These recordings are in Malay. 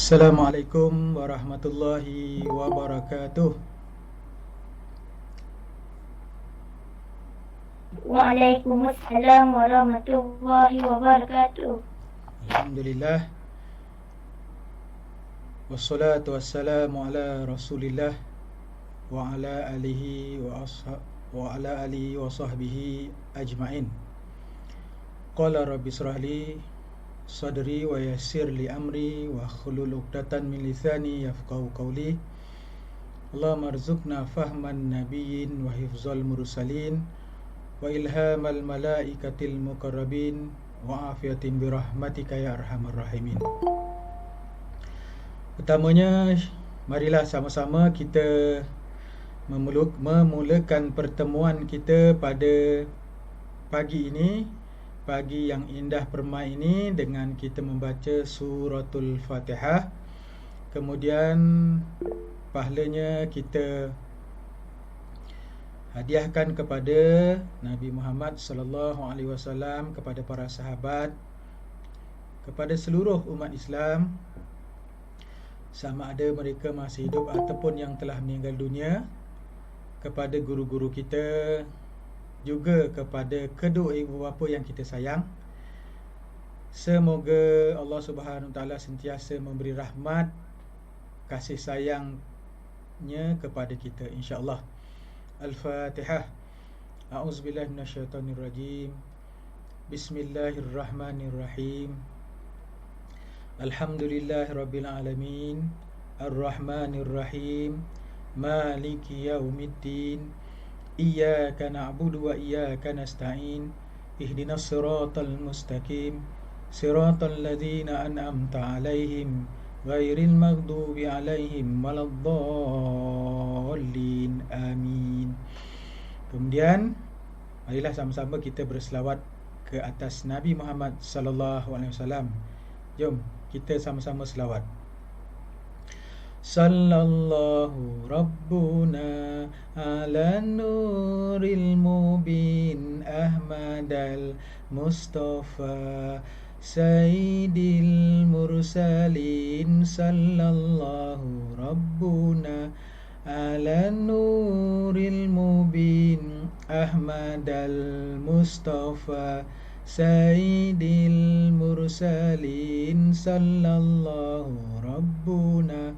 Assalamualaikum warahmatullahi wabarakatuh. Waalaikumsalam warahmatullahi wabarakatuh. Alhamdulillah. Wassalatu wassalamu ala Rasulillah wa ala alihi wa sahbihi ajma'in. Qala rabbi israh li sadri wa yassir li amri wa hlul 'uqdatan min lisani yafqahu qawli. Allahumma arzuqna fahman nabiyyin wa hifzal mursalin wa ilhamal malaikatil muqarrabin wa afiyatin birahmatika ya arhamar rahimin. Pertamanya, marilah sama-sama kita memulakan pertemuan kita pada pagi ini, pagi yang indah permai ini, dengan kita membaca suratul Fatihah. Kemudian pahalanya kita hadiahkan kepada Nabi Muhammad sallallahu alaihi wasallam, kepada para sahabat, kepada seluruh umat Islam, sama ada mereka masih hidup ataupun yang telah meninggal dunia, kepada guru-guru kita, juga kepada kedua ibu bapa yang kita sayang. Semoga Allah Subhanahu Wa Taala sentiasa memberi rahmat, kasih sayangnya kepada kita, insya-Allah. Al-Fatihah. A'udzubillahi minasyaitonirrajim. Bismillahirrahmanirrahim. Alhamdulillahirabbil alamin. Arrahmanirrahim. Maliki yaumiddin. Iyyaka na'budu wa iyyaka nasta'in. Ihdinas siratal mustaqim. Siratal ladzina an'amta 'alaihim ghairil maghdubi 'alaihim waladdallin. Amin. Kemudian marilah sama-sama kita berselawat ke atas Nabi Muhammad sallallahu alaihi wasallam. Jom kita sama-sama selawat. Sallallahu Rabbuna ala nuril mubin Ahmadal Mustafa Sayyidil Mursalin. Sallallahu Rabbuna ala nuril mubin Ahmadal Mustafa Sayyidil Mursalin. Sallallahu Rabbuna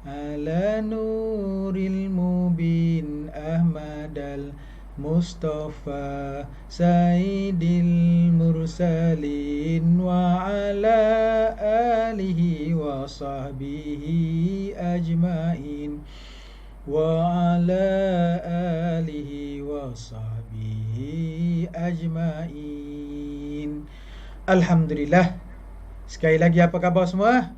ala nuril mubin Ahmadal Mustafa Sayyidil Mursalin wa ala alihi wa sahbihi ajma'in wa ala alihi wa sahbihi ajma'in. Alhamdulillah. Sekali lagi, apa khabar semua?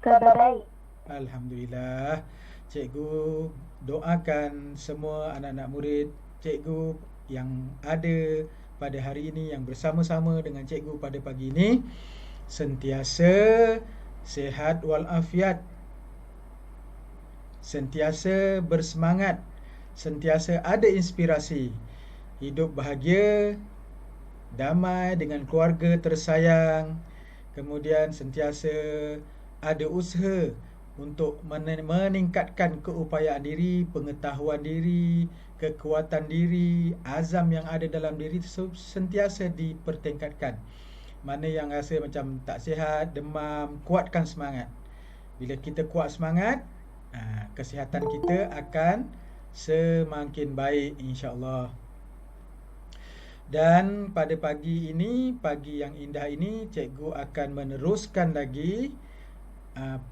Kabar baik. Alhamdulillah. Cikgu doakan semua anak-anak murid cikgu yang ada pada hari ini, yang bersama-sama dengan cikgu pada pagi ini, sentiasa sihat walafiat, sentiasa bersemangat, sentiasa ada inspirasi, hidup bahagia, damai dengan keluarga tersayang, kemudian sentiasa ada usaha untuk meningkatkan keupayaan diri, pengetahuan diri, kekuatan diri, azam yang ada dalam diri sentiasa dipertingkatkan. Mana yang rasa macam tak sihat, demam, kuatkan semangat. Bila kita kuat semangat, kesihatan kita akan semakin baik, insya-Allah. Dan pada pagi ini, pagi yang indah ini, cikgu akan meneruskan lagi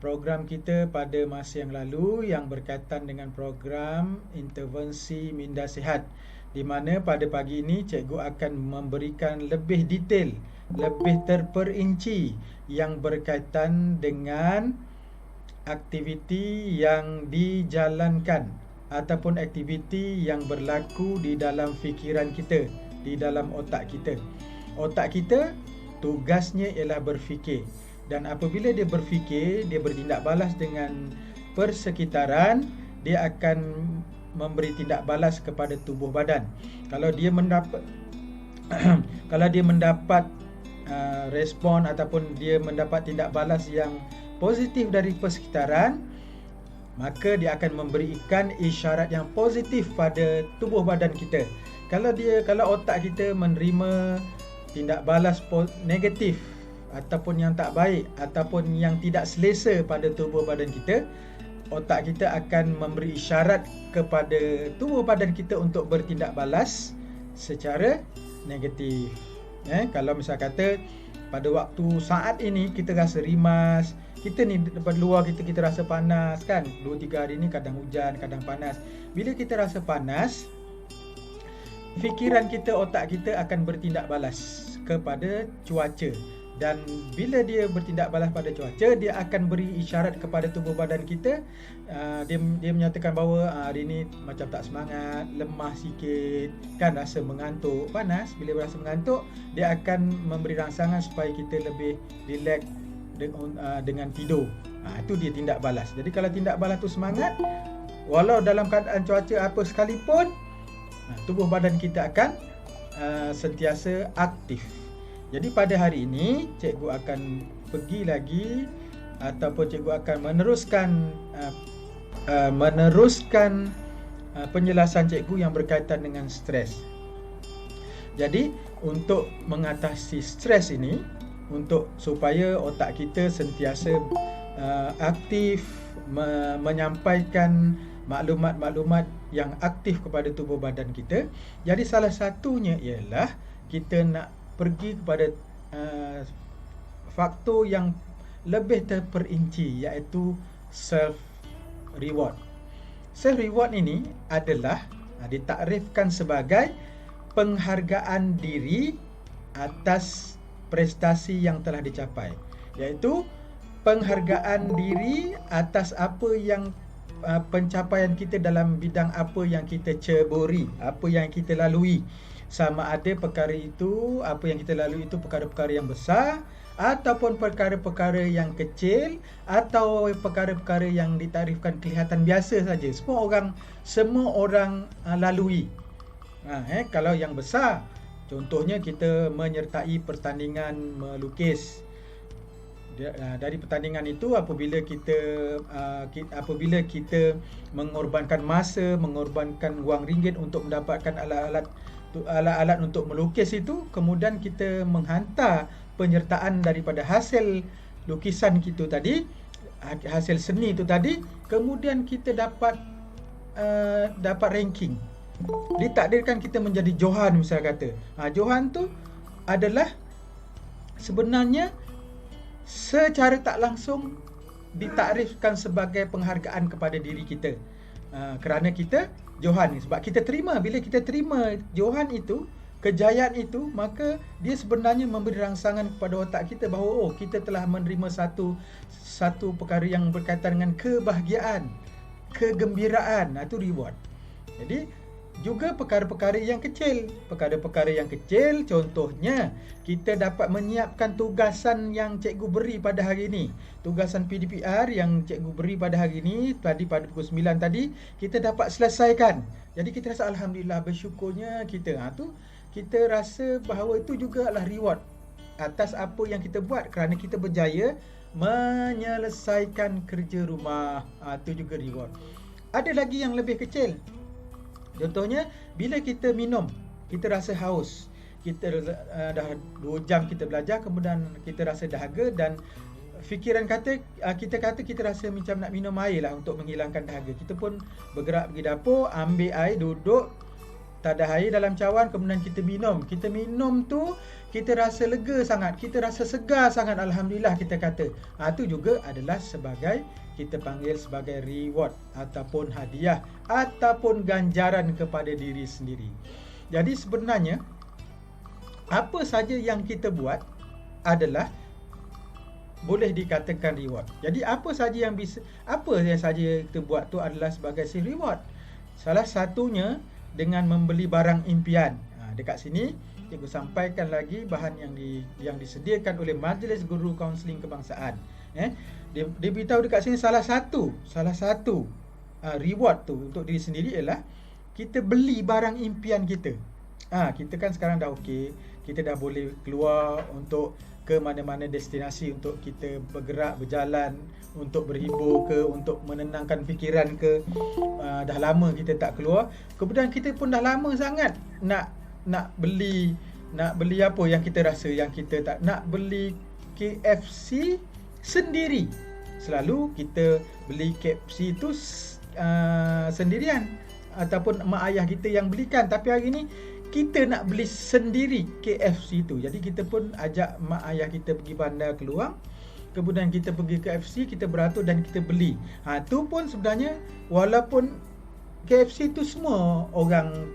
program kita pada masa yang lalu yang berkaitan dengan program intervensi minda sihat, di mana pada pagi ini cikgu akan memberikan lebih detail, lebih terperinci yang berkaitan dengan aktiviti yang dijalankan ataupun aktiviti yang berlaku di dalam fikiran kita, di dalam otak kita. Otak kita tugasnya ialah berfikir, dan apabila dia berfikir, dia bertindak balas dengan persekitaran, dia akan memberi tindak balas kepada tubuh badan. Kalau dia mendapat respon ataupun dia mendapat tindak balas yang positif dari persekitaran, maka dia akan memberikan isyarat yang positif pada tubuh badan kita. Kalau otak kita menerima tindak balas negatif ataupun yang tak baik ataupun yang tidak selesa pada tubuh badan kita, otak kita akan memberi isyarat kepada tubuh badan kita untuk bertindak balas secara negatif. Kalau misal kata pada waktu saat ini kita rasa rimas, kita ni depan luar kita rasa panas kan. 2-3 hari ni kadang hujan, kadang panas. Bila kita rasa panas, fikiran kita, otak kita akan bertindak balas kepada cuaca. Dan bila dia bertindak balas pada cuaca, dia akan beri isyarat kepada tubuh badan kita. Dia menyatakan bahawa hari ni macam tak semangat, lemah sikit, kan, rasa mengantuk, panas. Bila rasa mengantuk, dia akan memberi rangsangan supaya kita lebih relax dengan tidur. Itu dia tindak balas. Jadi kalau tindak balas tu semangat, walau dalam keadaan cuaca apa sekalipun, tubuh badan kita akan sentiasa aktif. Jadi pada hari ini cikgu akan pergi lagi ataupun cikgu akan meneruskan penjelasan cikgu yang berkaitan dengan stres. Jadi untuk mengatasi stres ini, supaya otak kita sentiasa aktif, menyampaikan maklumat-maklumat yang aktif kepada tubuh badan kita. Jadi salah satunya ialah kita nak pergi kepada faktor yang lebih terperinci, iaitu self reward. Self reward ini adalah ditakrifkan sebagai penghargaan diri atas prestasi yang telah dicapai, iaitu penghargaan diri atas apa yang pencapaian kita dalam bidang apa yang kita ceburi, apa yang kita lalui. Sama ada perkara itu, apa yang kita lalui itu perkara-perkara yang besar ataupun perkara-perkara yang kecil atau perkara-perkara yang ditarifkan kelihatan biasa saja. Semua orang lalui. Kalau yang besar, contohnya kita menyertai pertandingan melukis. Dari pertandingan itu apabila kita mengorbankan masa, mengorbankan wang ringgit untuk mendapatkan alat-alat untuk melukis itu, kemudian kita menghantar penyertaan daripada hasil lukisan kita tadi, hasil seni itu tadi, kemudian kita dapat ranking. Ditakdirkan kita menjadi Johan misalnya kata. Johan tu adalah sebenarnya secara tak langsung ditakrifkan sebagai penghargaan kepada diri kita. Kerana kita Johan, sebab kita terima, bila kita terima Johan itu, kejayaan itu, maka dia sebenarnya memberi rangsangan kepada otak kita bahawa kita telah menerima satu perkara yang berkaitan dengan kebahagiaan, kegembiraan. Itu reward. Jadi juga perkara-perkara yang kecil. Perkara-perkara yang kecil, contohnya kita dapat menyiapkan tugasan yang cikgu beri pada hari ini. Tugasan PDPR yang cikgu beri pada hari ini, tadi pada pukul 9 tadi, kita dapat selesaikan. Jadi kita rasa alhamdulillah, bersyukurnya kita. Kita rasa bahawa itu juga adalah reward atas apa yang kita buat kerana kita berjaya menyelesaikan kerja rumah. Itu juga reward. Ada lagi yang lebih kecil. Contohnya, bila kita minum, kita rasa haus. Kita dah 2 jam kita belajar, kemudian kita rasa dahaga dan fikiran kita rasa macam nak minum air lah untuk menghilangkan dahaga. Kita pun bergerak pergi dapur, ambil air, duduk, tak ada air dalam cawan, kemudian kita minum. Kita minum tu, kita rasa lega sangat, kita rasa segar sangat, alhamdulillah kita kata. Itu juga adalah kita panggil sebagai reward ataupun hadiah ataupun ganjaran kepada diri sendiri. Jadi sebenarnya apa saja yang kita buat adalah boleh dikatakan reward. Jadi apa saja yang kita buat tu adalah sebagai reward. Salah satunya dengan membeli barang impian. Dekat sini cikgu sampaikan lagi bahan yang disediakan oleh Majlis Guru Kaunseling Kebangsaan. Dia beritahu dekat sini salah satu reward tu untuk diri sendiri ialah kita beli barang impian kita. Kita kan sekarang dah okey, kita dah boleh keluar untuk ke mana-mana destinasi untuk kita bergerak, berjalan, untuk berhibur ke, untuk menenangkan fikiran ke. Dah lama kita tak keluar. Kemudian kita pun dah lama sangat nak beli apa yang kita rasa, yang kita tak nak beli KFC sendiri. Selalu kita beli KFC tu sendirian ataupun mak ayah kita yang belikan, tapi hari ni kita nak beli sendiri KFC tu. Jadi kita pun ajak mak ayah kita pergi bandar keluar, kemudian kita pergi ke KFC, kita beratur dan kita beli. Tu pun sebenarnya walaupun KFC tu semua orang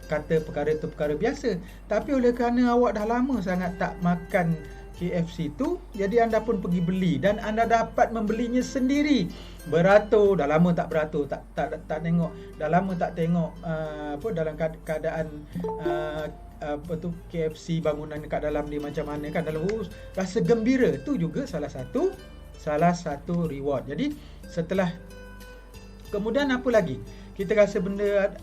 kata perkara tu perkara biasa, tapi oleh kerana awak dah lama sangat tak makan KFC tu, jadi anda pun pergi beli dan anda dapat membelinya sendiri. Beratur, dah lama tak beratur, tak tengok, dah lama tak tengok dalam keadaan KFC bangunan kat dalam ni macam mana kan, dalam rasa gembira tu juga salah satu reward. Jadi setelah, kemudian apa lagi kita rasa benda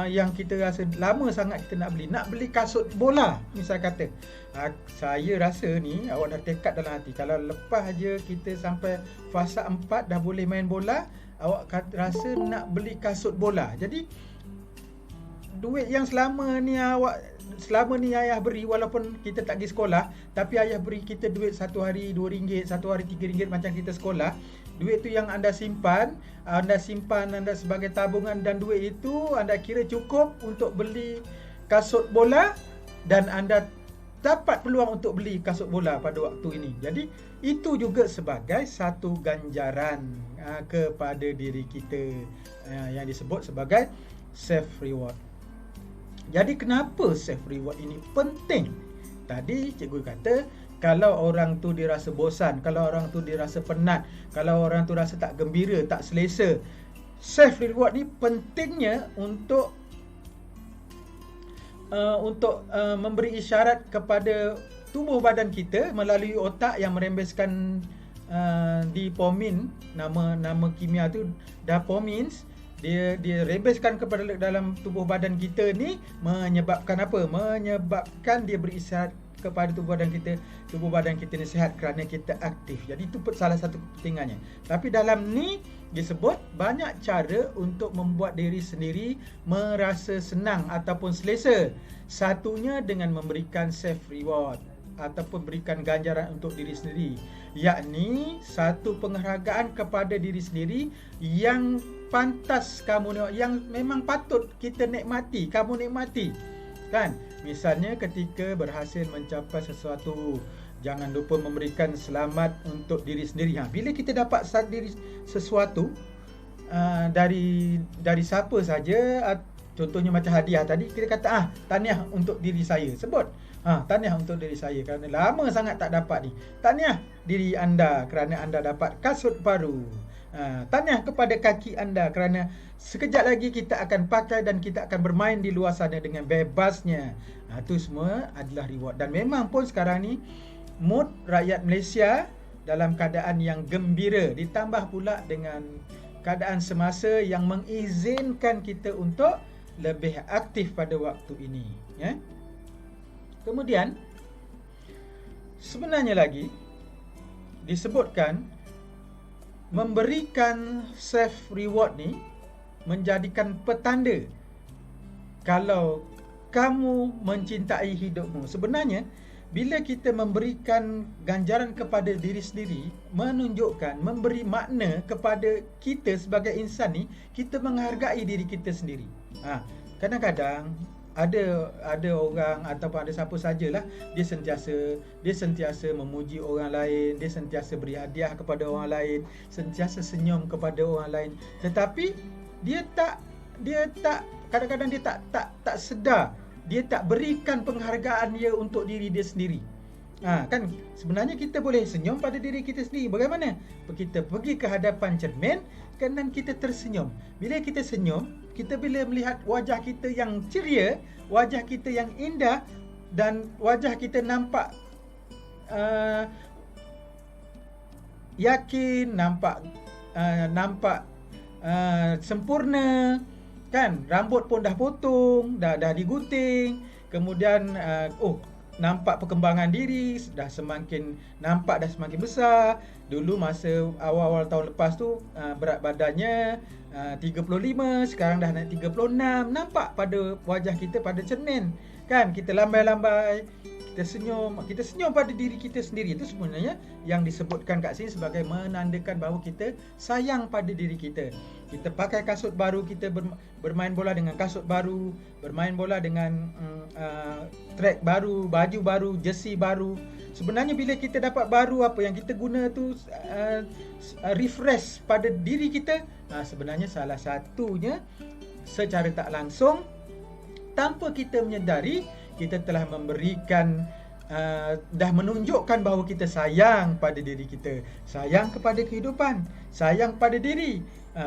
yang kita rasa lama sangat kita nak beli kasut bola misal kata. Saya rasa ni awak dah tekad dalam hati, kalau lepas je kita sampai fasa 4 dah boleh main bola, awak rasa nak beli kasut bola. Jadi duit yang selama ni ayah beri, walaupun kita tak pergi sekolah, tapi ayah beri kita duit satu hari RM2, satu hari RM3 macam kita sekolah. Duit tu yang anda simpan anda sebagai tabungan, dan duit itu anda kira cukup untuk beli kasut bola, dan anda dapat peluang untuk beli kasut bola pada waktu ini. Jadi itu juga sebagai satu ganjaran kepada diri kita, yang disebut sebagai self reward. Jadi kenapa self reward ini penting? Tadi cikgu kata, kalau orang tu dia rasa bosan, kalau orang tu dia rasa penat, kalau orang tu rasa tak gembira, tak selesa, self reward ni pentingnya untuk memberi isyarat kepada tubuh badan kita melalui otak yang merembeskan dopamin, nama kimia tu dopamins. Dia rebeskan kepada dalam tubuh badan kita ni, menyebabkan apa? Menyebabkan dia berisyarat kepada tubuh badan kita ni sihat kerana kita aktif. Jadi itu salah satu kepentingannya. Tapi dalam ni disebut banyak cara untuk membuat diri sendiri merasa senang ataupun selesa. Satunya dengan memberikan self reward ataupun berikan ganjaran untuk diri sendiri, yakni satu penghargaan kepada diri sendiri yang pantas yang memang patut kita nikmati, kamu nikmati kan. Misalnya ketika berhasil mencapai sesuatu, jangan lupa memberikan selamat untuk diri sendiri. Bila kita dapat sesuatu dari siapa saja, contohnya macam hadiah tadi, kita kata tahniah untuk diri saya, sebut tahniah untuk diri saya kerana lama sangat tak dapat ni. Tahniah diri anda kerana anda dapat kasut baru. Tahniah kepada kaki anda kerana sekejap lagi kita akan pakai dan kita akan bermain di luar sana dengan bebasnya. Itu semua adalah reward. Dan memang pun sekarang ni mood rakyat Malaysia dalam keadaan yang gembira, ditambah pula dengan keadaan semasa yang mengizinkan kita untuk lebih aktif pada waktu ini, ya. Kemudian sebenarnya lagi disebutkan memberikan self reward ni menjadikan petanda kalau kamu mencintai hidupmu. Sebenarnya bila kita memberikan ganjaran kepada diri sendiri, menunjukkan, memberi makna kepada kita sebagai insan ni, kita menghargai diri kita sendiri. Kadang-kadang ada orang ataupun ada siapa sajalah, dia sentiasa memuji orang lain, dia sentiasa beri hadiah kepada orang lain, sentiasa senyum kepada orang lain, tetapi dia tak kadang-kadang dia tak sedar, dia tak berikan penghargaan dia untuk diri dia sendiri. Kan sebenarnya kita boleh senyum pada diri kita sendiri. Bagaimana? Kita pergi ke hadapan cermin dan kita tersenyum. Bila kita senyum, kita bila melihat wajah kita yang ceria, wajah kita yang indah, dan wajah kita nampak yakin, nampak sempurna, kan? Rambut pun dah potong, dah digunting, kemudian nampak perkembangan diri, dah semakin nampak, dah semakin besar. Dulu masa awal-awal tahun lepas tu berat badannya 35, sekarang dah naik 36. Nampak pada wajah kita, pada cermin kan, kita lambai-lambai, kita senyum pada diri kita sendiri. Itu sebenarnya yang disebutkan kat sini sebagai menandakan bahawa kita sayang pada diri kita. Kita pakai kasut baru, kita bermain bola dengan kasut baru, bermain bola dengan track baru, baju baru, jersey baru. Sebenarnya bila kita dapat baru, apa yang kita guna tu refresh pada diri kita, sebenarnya salah satunya secara tak langsung, tanpa kita menyedari, kita telah memberikan, dah menunjukkan bahawa kita sayang pada diri kita, sayang kepada kehidupan, sayang pada diri.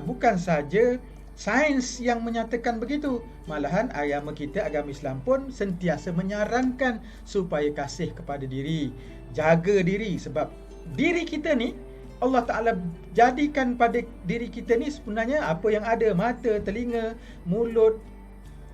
Bukan saja sains yang menyatakan begitu, malahan agama kita, agama Islam pun sentiasa menyarankan supaya kasih kepada diri, jaga diri. Sebab diri kita ni Allah Ta'ala jadikan pada diri kita ni sebenarnya apa yang ada, mata, telinga, mulut,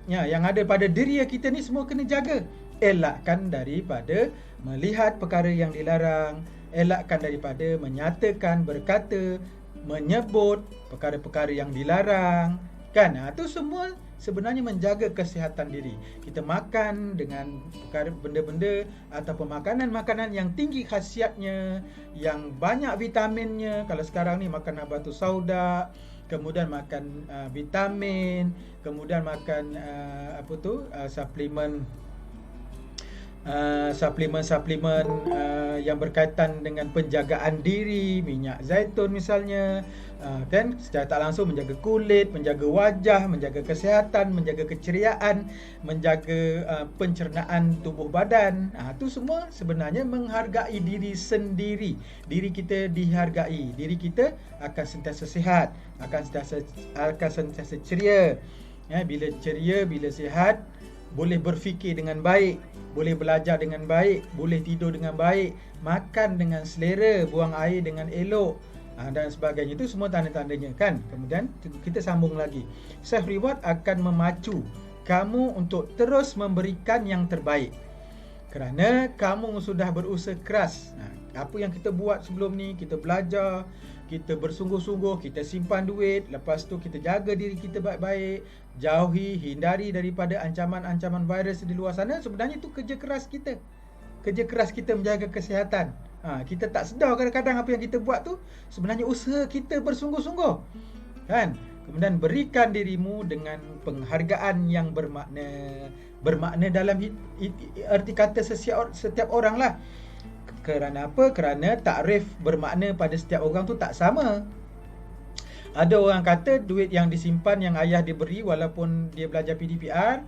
yang ada pada diri kita ni semua kena jaga. Elakkan daripada melihat perkara yang dilarang, elakkan daripada menyatakan, berkata, menyebut perkara-perkara yang dilarang kan. Itu semua sebenarnya menjaga kesihatan diri. Kita makan dengan perkara benda-benda ataupun makanan-makanan yang tinggi khasiatnya, yang banyak vitaminnya. Kalau sekarang ni makan batu sauda, kemudian makan vitamin, kemudian makan suplemen yang berkaitan dengan penjagaan diri, minyak zaitun misalnya, kan, secara tak langsung menjaga kulit, menjaga wajah, menjaga kesihatan, menjaga keceriaan, menjaga pencernaan tubuh badan. Itu semua sebenarnya menghargai diri sendiri. Diri kita dihargai, diri kita akan sentiasa sihat, akan sentiasa ceria. Bila ceria, bila sihat, boleh berfikir dengan baik, boleh belajar dengan baik, boleh tidur dengan baik, makan dengan selera, buang air dengan elok, dan sebagainya. Itu semua tanda-tandanya kan. Kemudian kita sambung lagi. Self reward akan memacu kamu untuk terus memberikan yang terbaik, kerana kamu sudah berusaha keras. Apa yang kita buat sebelum ni, kita belajar, kita bersungguh-sungguh, kita simpan duit, lepas tu kita jaga diri kita baik-baik, jauhi, hindari daripada ancaman-ancaman virus di luar sana. Sebenarnya itu kerja keras kita. Kerja keras kita menjaga kesihatan. Kita tak sedar kadang-kadang apa yang kita buat tu sebenarnya usaha kita bersungguh-sungguh. Kan? Kemudian berikan dirimu dengan penghargaan yang bermakna. Bermakna dalam erti kata setiap orang lah. Kerana apa? Kerana takrif bermakna pada setiap orang tu tak sama. Ada orang kata duit yang disimpan yang ayah dia beri walaupun dia belajar PDPR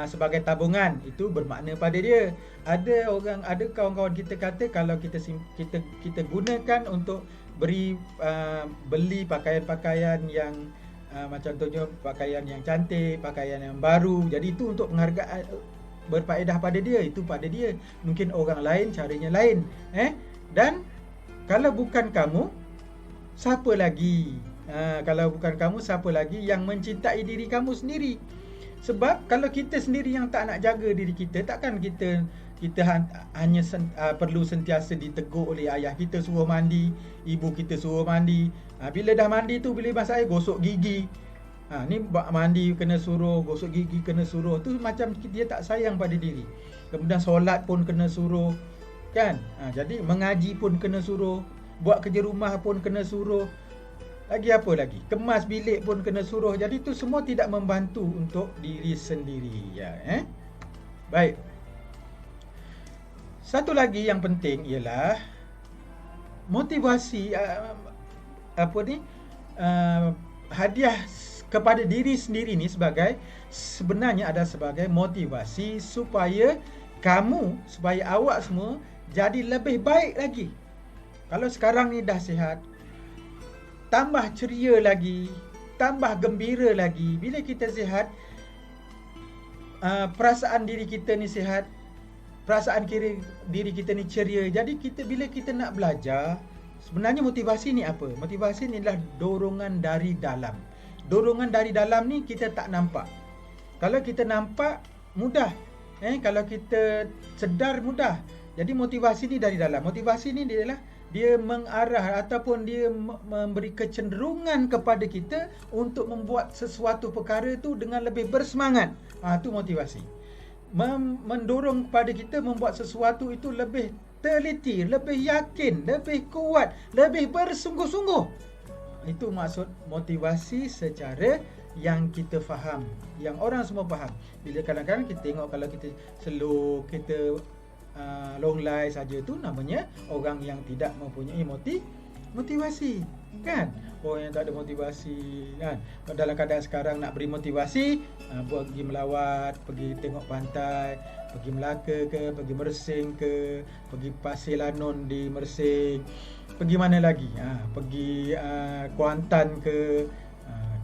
sebagai tabungan, itu bermakna pada dia. Ada kawan-kawan kita kata kalau kita gunakan untuk beli pakaian-pakaian yang macam contohnya pakaian yang cantik, pakaian yang baru. Jadi itu untuk penghargaan, berfaedah pada dia, itu pada dia. Mungkin orang lain caranya lain. Dan kalau bukan kamu, siapa lagi? Kalau bukan kamu, siapa lagi yang mencintai diri kamu sendiri? Sebab kalau kita sendiri yang tak nak jaga diri kita, takkan kita hanya perlu sentiasa ditegur oleh ayah kita suruh mandi, ibu kita suruh mandi. Bila dah mandi tu, bila masuk air, gosok gigi. Ni mandi kena suruh, gosok gigi kena suruh. Tu macam dia tak sayang pada diri. Kemudian solat pun kena suruh, kan? Jadi mengaji pun kena suruh, buat kerja rumah pun kena suruh. Lagi apa lagi? Kemas bilik pun kena suruh. Jadi tu semua tidak membantu untuk diri sendiri, ya. Baik. Satu lagi yang penting ialah motivasi hadiah kepada diri sendiri ni sebenarnya ada sebagai motivasi supaya awak semua jadi lebih baik lagi. Kalau sekarang ni dah sihat, tambah ceria lagi, tambah gembira lagi. Bila kita sihat, perasaan diri kita ni sihat, perasaan diri kita ni ceria. Jadi bila kita nak belajar, sebenarnya motivasi ni apa? Motivasi ni adalah dorongan dari dalam. Dorongan dari dalam ni kita tak nampak. Kalau kita nampak, mudah. Kalau kita sedar mudah. Jadi motivasi ni dari dalam. Motivasi ni adalah dia mengarah ataupun dia memberi kecenderungan kepada kita untuk membuat sesuatu perkara tu dengan lebih bersemangat. Tu motivasi. Mendorong kepada kita membuat sesuatu itu lebih teliti, lebih yakin, lebih kuat, lebih bersungguh-sungguh. Itu maksud motivasi secara yang kita faham, yang orang semua faham. Bila kadang-kadang kita tengok kalau kita slow, kita long life saja, tu namanya orang yang tidak mempunyai motivasi, kan? Orang yang tak ada motivasi, kan? Dalam keadaan sekarang nak beri motivasi, pergi melawat, pergi tengok pantai, pergi Melaka ke, pergi Mersing ke, pergi Pasir Lanon di Mersing, pergi mana lagi? Pergi Kuantan ke,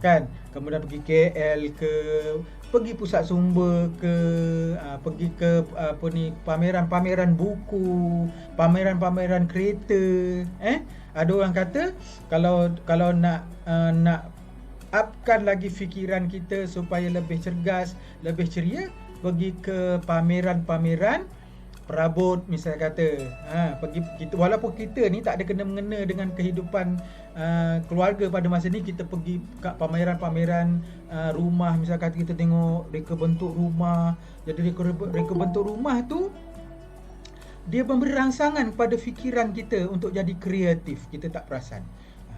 kan? Kemudian pergi KL ke, pergi Pusat Sumber ke, pergi ke pameran-pameran buku, pameran-pameran kereta. Ada orang kata kalau nak upkan lagi fikiran kita supaya lebih cergas, lebih ceria, pergi ke pameran-pameran perabot misalnya kata. Pergi kita, walaupun kita ni tak ada kena-mengena dengan kehidupan keluarga pada masa ni, kita pergi kat pameran-pameran rumah, misalnya kata kita tengok reka bentuk rumah. Jadi reka bentuk rumah tu dia memberi rangsangan pada fikiran kita untuk jadi kreatif. Kita tak perasan,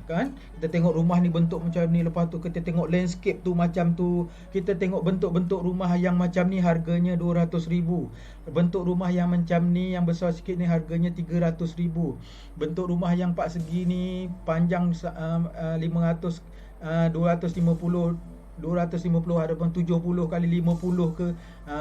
kan? Kita tengok rumah ni bentuk macam ni, lepas tu kita tengok landscape tu macam tu, kita tengok bentuk-bentuk rumah yang macam ni harganya 200,000, bentuk rumah yang macam ni yang besar sikit ni harganya 300,000, bentuk rumah yang 4 segi ni panjang 500, 250 harapan 70 kali 50 ke,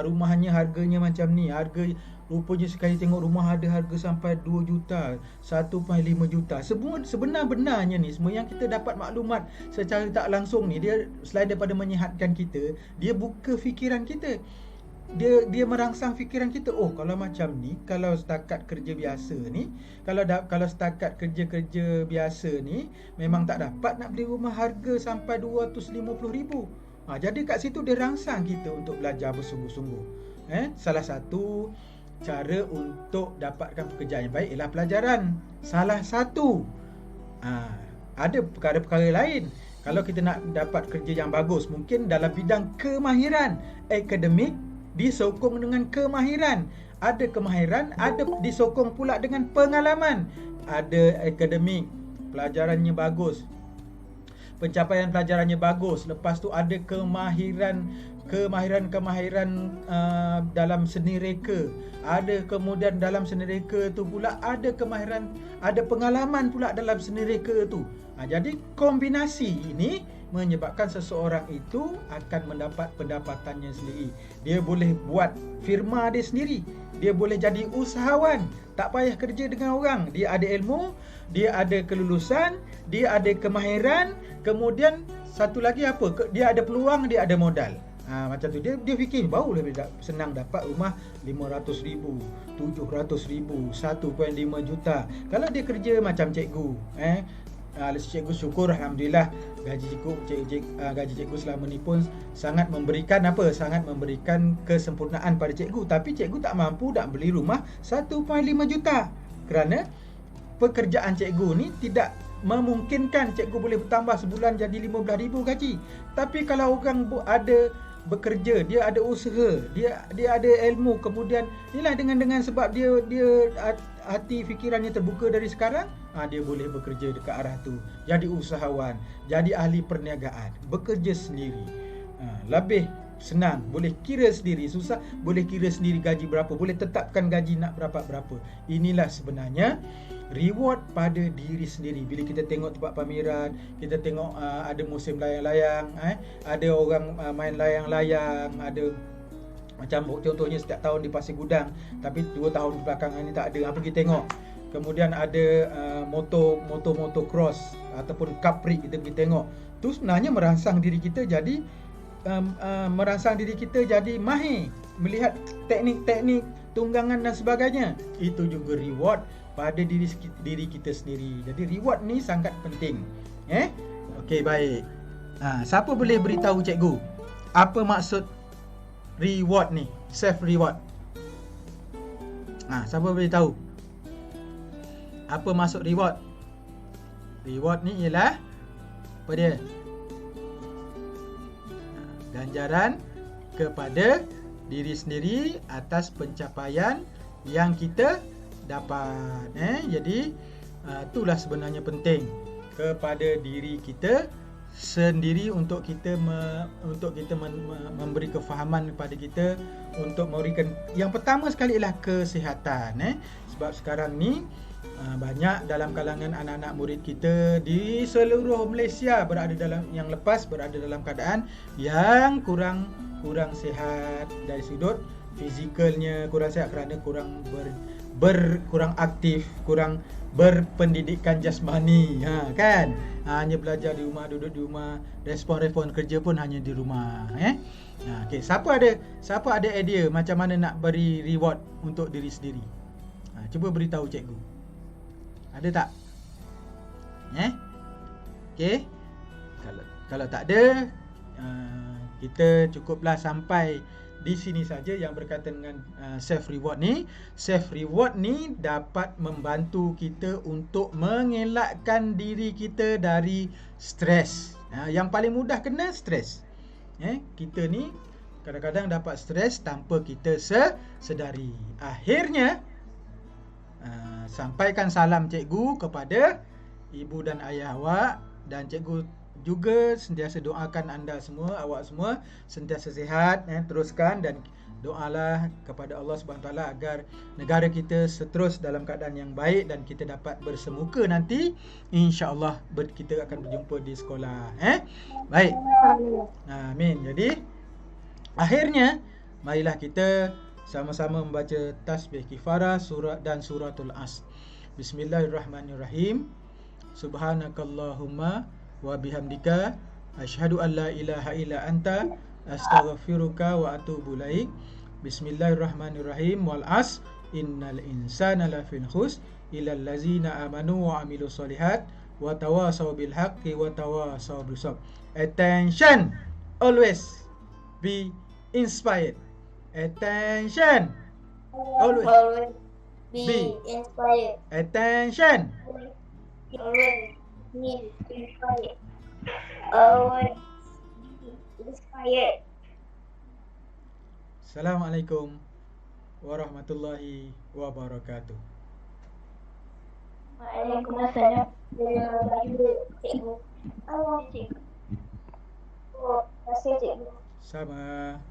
rumahnya harganya macam ni. Harga rupanya sekali tengok rumah ada harga sampai 2 juta, 1.5 juta. Sebenar-benarnya ni semua yang kita dapat maklumat secara tak langsung ni, dia selain daripada menyihatkan kita, dia buka fikiran kita. Dia merangsang fikiran kita. Kalau macam ni, kalau setakat kerja biasa ni, kalau setakat kerja-kerja biasa ni memang tak dapat nak beli rumah harga sampai 250,000. Jadi kat situ dia rangsang kita untuk belajar bersungguh-sungguh. Salah satu cara untuk dapatkan pekerjaan yang baik ialah pelajaran. Salah satu. Ada perkara-perkara lain. Kalau kita nak dapat kerja yang bagus, mungkin dalam bidang kemahiran akademik disokong dengan kemahiran. Ada kemahiran, ada disokong pula dengan pengalaman. Ada akademik, pelajarannya bagus, pencapaian pelajarannya bagus. Lepas tu ada kemahiran dalam seni reka. Ada kemudian dalam seni reka tu pula ada kemahiran, ada pengalaman pula dalam seni reka tu. Jadi kombinasi ini menyebabkan seseorang itu akan mendapat pendapatannya sendiri. Dia boleh buat firma dia sendiri. Dia boleh jadi usahawan. Tak payah kerja dengan orang. Dia ada ilmu, dia ada kelulusan, dia ada kemahiran. Kemudian satu lagi apa? Dia ada peluang, dia ada modal. Macam tu dia fikir baru lebih senang dapat rumah 500,000, 700,000, 1.5 juta. Kalau dia kerja macam cikgu, cikgu syukur alhamdulillah gaji cikgu selama ni pun sangat memberikan sangat memberikan kesempurnaan pada cikgu. Tapi cikgu tak mampu nak beli rumah 1.5 juta kerana pekerjaan cikgu ni tidak memungkinkan cikgu boleh bertambah sebulan jadi 15,000 gaji. Tapi kalau orang ada bekerja, dia ada usaha, dia ada ilmu, kemudian inilah dengan sebab dia hati fikirannya terbuka dari sekarang, dia boleh bekerja dekat arah tu, jadi usahawan, jadi ahli perniagaan, bekerja sendiri. Lebih senang, boleh kira sendiri, susah boleh kira sendiri gaji berapa, boleh tetapkan gaji nak berapa. Inilah sebenarnya reward pada diri sendiri. Bila kita tengok tempat pameran, kita tengok ada musim layang-layang, ada orang main layang-layang, ada macam contohnya setiap tahun di Pasir Gudang, tapi 2 tahun belakangan ni tak ada. Pergi tengok. Kemudian ada motocross ataupun kaprik, kita pergi tengok. Tu sebenarnya merangsang diri kita jadi mahir melihat teknik-teknik tunggangan dan sebagainya. Itu juga reward pada diri kita sendiri. Jadi reward ni sangat penting. Okey, baik. Siapa boleh beritahu cikgu apa maksud reward ni? Self reward. Siapa boleh tahu? Apa maksud reward? Reward ni ialah apa dia? Ganjaran kepada diri sendiri atas pencapaian yang kita dapat. Jadi itulah sebenarnya penting kepada diri kita sendiri untuk kita memberi kefahaman kepada kita untuk memberikan yang pertama sekali ialah kesihatan. Sebab sekarang ni banyak dalam kalangan anak-anak murid kita di seluruh Malaysia berada dalam keadaan yang kurang sihat dari sudut fizikalnya, kurang sihat kerana kurang kurang aktif, kurang berpendidikan jasmani, kan? Hanya belajar di rumah, duduk di rumah, respon kerja pun hanya di rumah, okey, siapa ada idea macam mana nak beri reward untuk diri sendiri? Cuba beritahu cikgu. Ada tak? Okey. Kalau tak ada, kita cukuplah sampai di sini saja yang berkaitan dengan self reward ni. Self reward ni dapat membantu kita untuk mengelakkan diri kita dari stres. Yang paling mudah kena stres. Kita ni kadang-kadang dapat stres tanpa kita sedari. Akhirnya sampaikan salam cikgu kepada ibu dan ayah awak, dan cikgu juga sentiasa doakan anda semua, awak semua sentiasa sihat, teruskan dan doalah kepada Allah SWT agar negara kita seterus dalam keadaan yang baik dan kita dapat bersemuka nanti, insya-Allah kita akan berjumpa di sekolah. Baik. Amin. Jadi akhirnya marilah kita sama-sama membaca tasbih kifarah dan suratul As. Bismillahirrahmanirrahim. Subhanakallahumma wa bihamdika asyhadu an la ilaha illa anta astaghfiruka wa atubu ilaik. Bismillahirrahmanirrahim. Wal as innal insana lafil khusr illal ladzina amanu wa amilus solihat wa tawasaw bil haqqi wa tawasaw bis sabr. Attention, always be inspired. Attention, always be inspired. Attention, Always be inspired. Always be inspired. Assalamualaikum warahmatullahi wabarakatuh. Waalaikumsalam. Cikgu. Terima kasih cikgu. Sama.